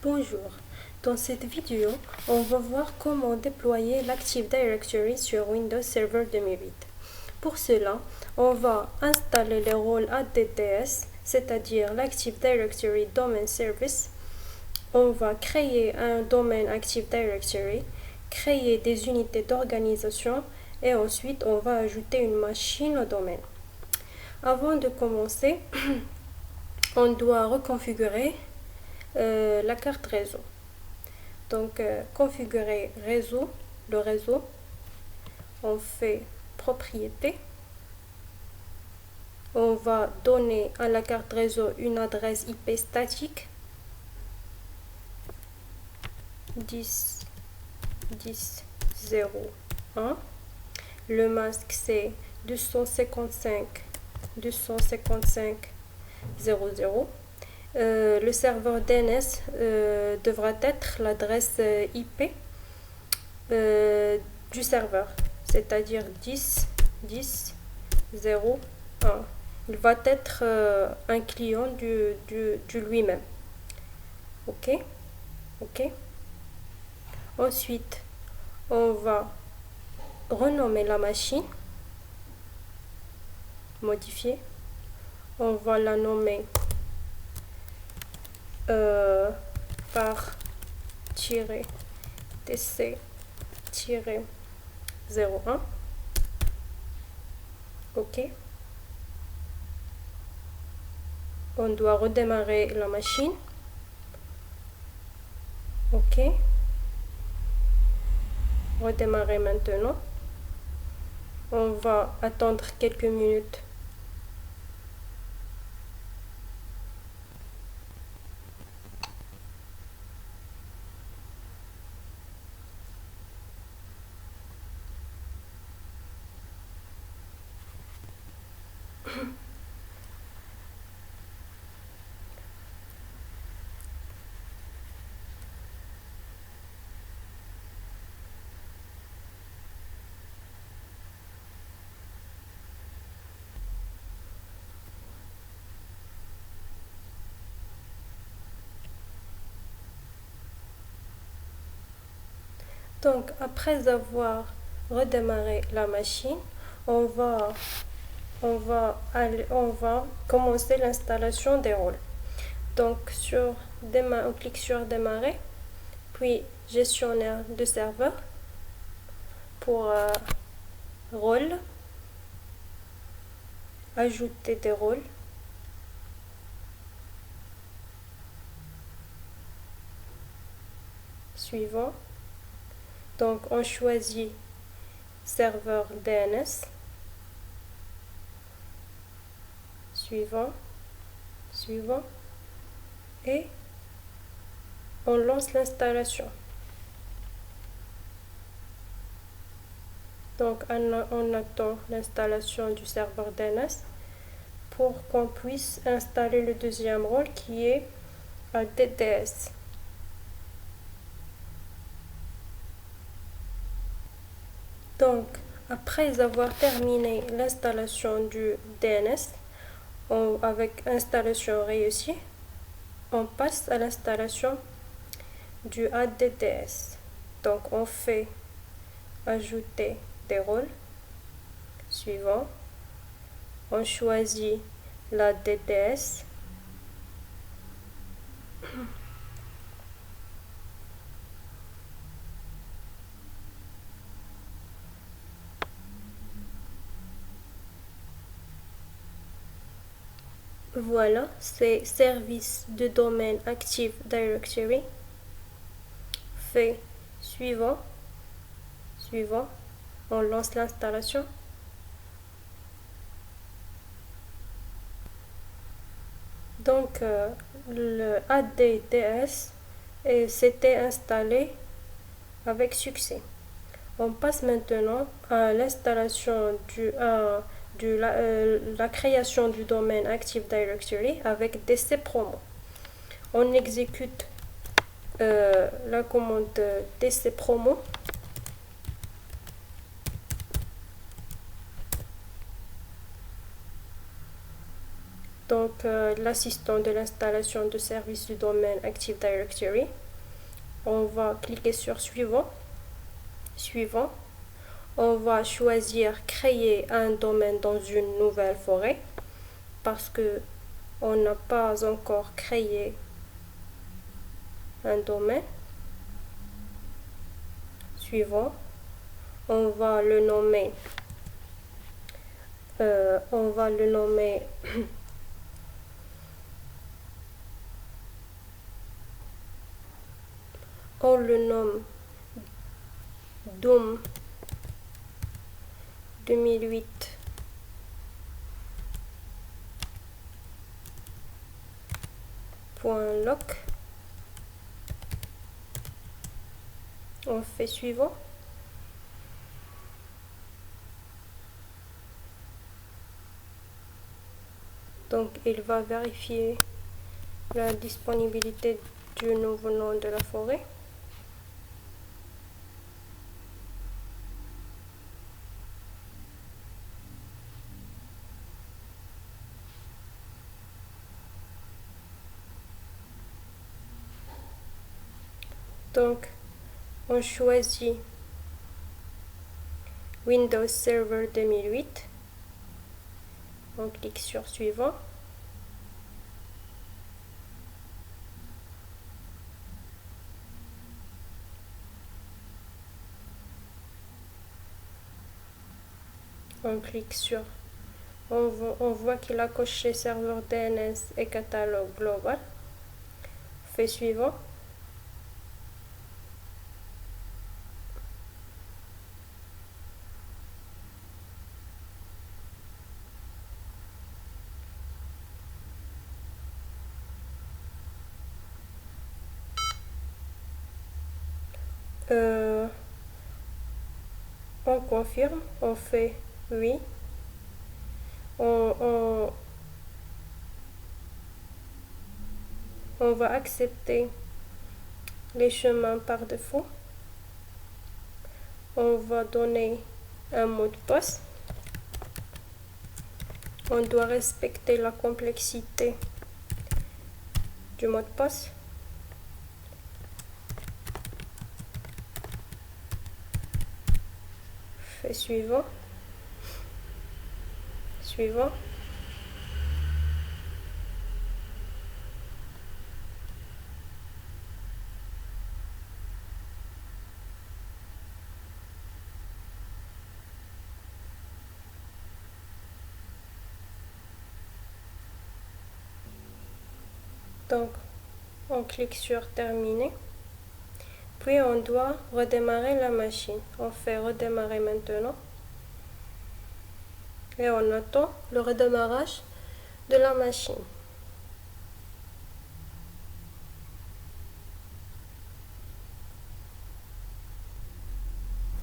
Bonjour, dans cette vidéo, on va voir comment déployer l'Active Directory sur Windows Server 2008. Pour cela, on va installer le rôle ADDS, c'est-à-dire l'Active Directory Domain Service. On va créer un domaine Active Directory, créer des unités d'organisation et ensuite on va ajouter une machine au domaine. Avant de commencer, on doit reconfigurer la carte réseau. Donc, configurer réseau, le réseau, on fait propriété. On va donner à la carte réseau une adresse IP statique 10.10.0.1. Le masque c'est 255.255.0.0. Le serveur DNS devra être l'adresse IP du serveur, c'est-à-dire 10.10.0.1. Il va être un client du lui-même. Ok. Ensuite, on va renommer la machine, modifier. On va la nommer par -tc-01. Ok. On doit redémarrer la machine. Ok. Redémarrer maintenant. On va attendre quelques minutes. Donc, après avoir redémarré la machine, on va commencer l'installation des rôles. Donc, on clique sur démarrer, puis gestionnaire de serveur pour rôle, ajouter des rôles. Suivant. Donc, on choisit serveur DNS. Suivant. Et on lance l'installation. Donc, on attend l'installation du serveur DNS pour qu'on puisse installer le deuxième rôle qui est DDS. Donc, après avoir terminé l'installation du DNS, avec installation réussie, on passe à l'installation du ADDS. Donc, on fait ajouter des rôles. Suivant. On choisit la DDS. Voilà, c'est service de domaine Active Directory. Fait suivant. On lance l'installation. Donc, le ADDS s'était installé avec succès. On passe maintenant à l'installation la création du domaine Active Directory avec DC Promo. On exécute la commande DC Promo. Donc, l'assistant de l'installation de service du domaine Active Directory. On va cliquer sur Suivant. Suivant. On va choisir Créer un domaine dans une nouvelle forêt parce que on n'a pas encore créé un domaine. Suivant. On va le nommer. On le nomme Doom 2008.loc. On fait suivant. Donc il va vérifier la disponibilité du nouveau nom de la forêt. Donc on choisit Windows Server 2008. On clique sur Suivant. On clique sur... On voit qu'il a coché serveur DNS et catalogue global. Fait suivant. On confirme, on fait oui. On va accepter les chemins par défaut. On va donner un mot de passe. On doit respecter la complexité du mot de passe. Fait suivant. Suivant. Donc, on clique sur Terminer. Puis, on doit redémarrer la machine. On fait Redémarrer maintenant. Et on attend le redémarrage de la machine.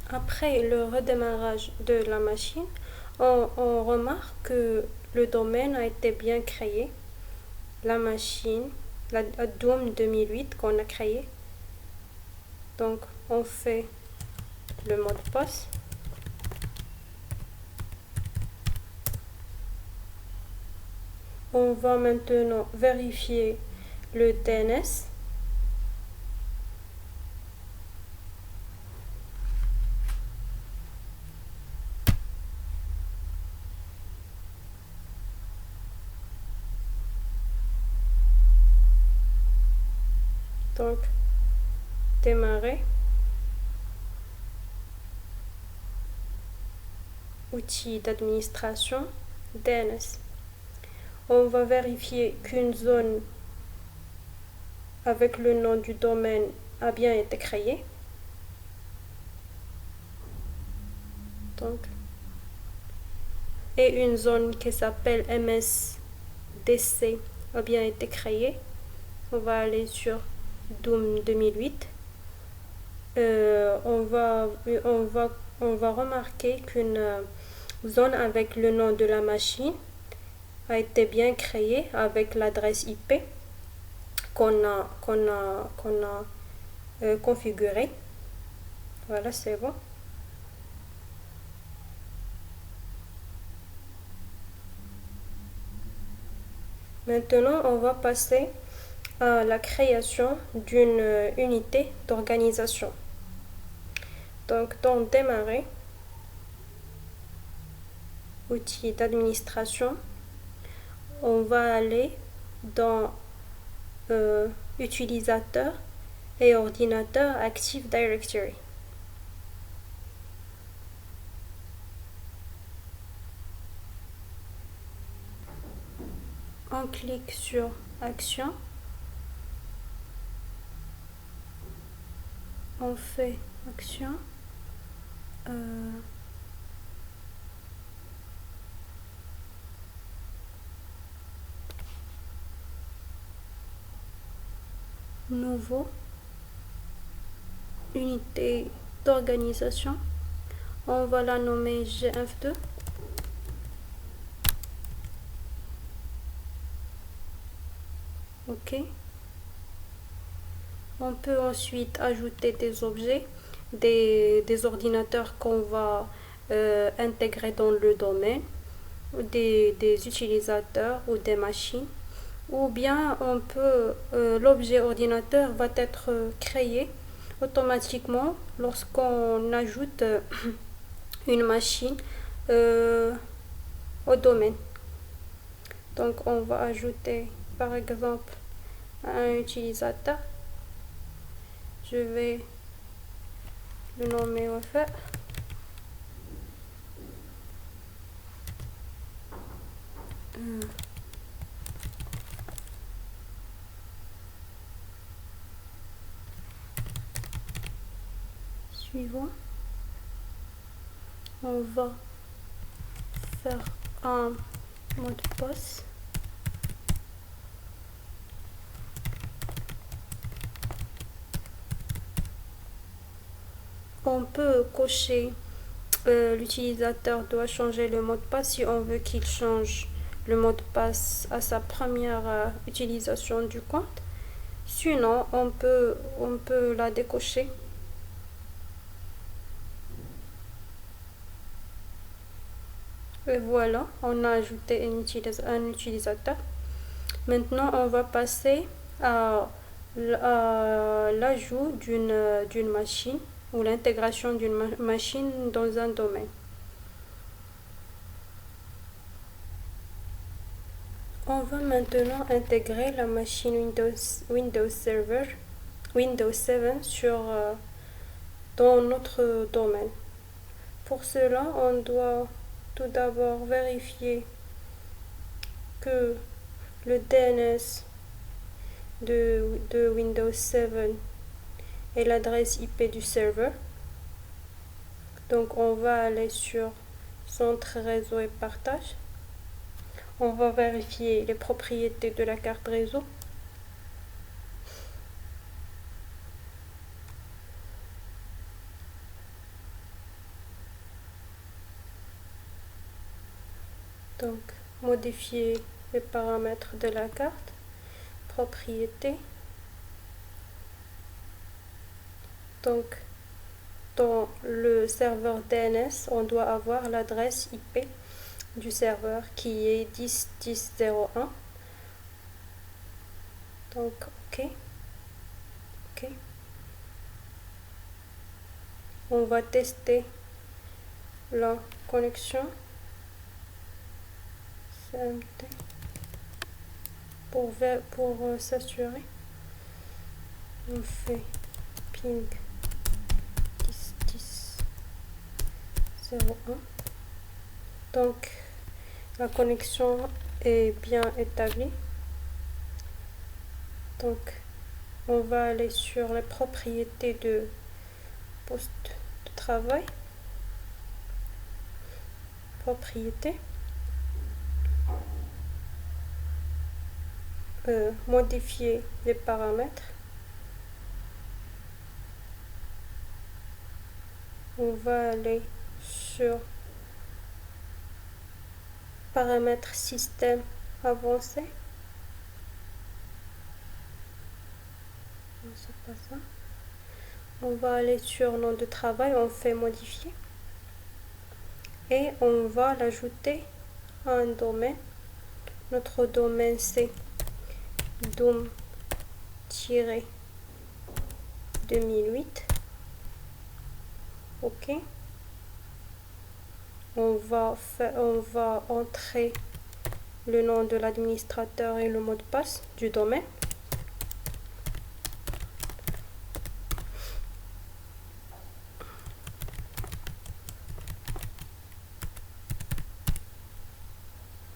Après le redémarrage de la machine, on remarque que le domaine a été bien créé. La machine, la Doom 2008 qu'on a créée. Donc, on fait le mot de passe. On va maintenant vérifier le DNS. Donc, démarrer. Outils d'administration, DNS. On va vérifier qu'une zone avec le nom du domaine a bien été créée. Donc, et une zone qui s'appelle MSDC a bien été créée. On va aller sur Doom 2008. On va remarquer qu'une zone avec le nom de la machine a été bien créée avec l'adresse IP qu'on a configurée. Voilà, c'est bon. Maintenant, on va passer à la création d'une unité d'organisation. Donc, dans Démarrer, outils d'administration, on va aller dans Utilisateur et ordinateur Active Directory. On clique sur Action. On fait Action. Nouveau. Unité d'organisation. On va la nommer GF2. OK. On peut ensuite ajouter des objets, des ordinateurs qu'on va intégrer dans le domaine, des utilisateurs ou des machines. Ou bien on peut l'objet ordinateur va être créé automatiquement lorsqu'on ajoute une machine au domaine. Donc on va ajouter par exemple un utilisateur. Je vais le nommer refaire. Suivant. On va faire un mot de passe. On peut cocher l'utilisateur doit changer le mot de passe si on veut qu'il change le mot de passe à sa première utilisation du compte. Sinon, on peut la décocher. Et voilà, on a ajouté un utilisateur. Maintenant, on va passer à l'ajout d'une machine ou l'intégration d'une machine dans un domaine. On va maintenant intégrer la machine Windows Server Windows 7 dans notre domaine. Pour cela, on doit tout d'abord vérifier que le DNS de Windows 7 est l'adresse IP du serveur. Donc on va aller sur Centre réseau et partage. On va vérifier les propriétés de la carte réseau. Donc modifier les paramètres de la carte, propriétés. Donc dans le serveur DNS, on doit avoir l'adresse IP du serveur qui est 10.10.01. Donc OK. On va tester la connexion CMT pour s'assurer. On fait ping 10.10.01. Donc la connexion est bien établie. Donc on va aller sur les propriétés de poste de travail, propriétés, modifier les paramètres. On va aller sur paramètres système avancé. C'est pas ça. On va aller sur nom de travail, on fait modifier et on va l'ajouter à un domaine Notre domaine c'est doom-2008. Ok. On va entrer le nom de l'administrateur et le mot de passe du domaine.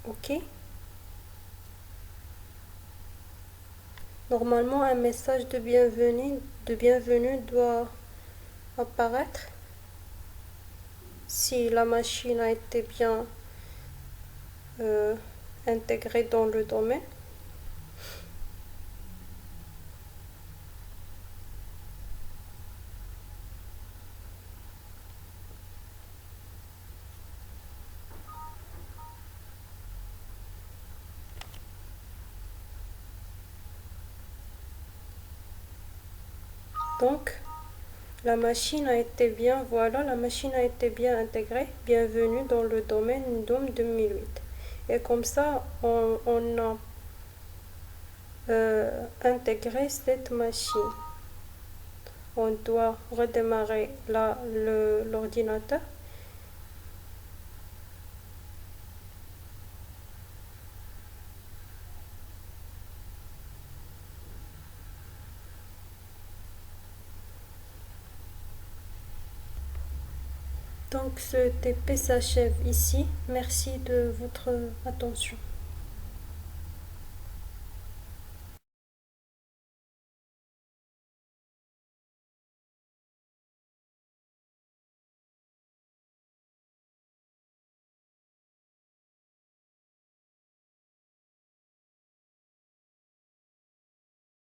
Ok. Normalement, un message de bienvenue doit apparaître si la machine a été bien intégrée dans le domaine. Donc, la machine a été bien intégrée. Bienvenue dans le domaine DOM 2008. Et comme ça, on a intégré cette machine. On doit redémarrer l'ordinateur. Donc ce TP s'achève ici. Merci de votre attention.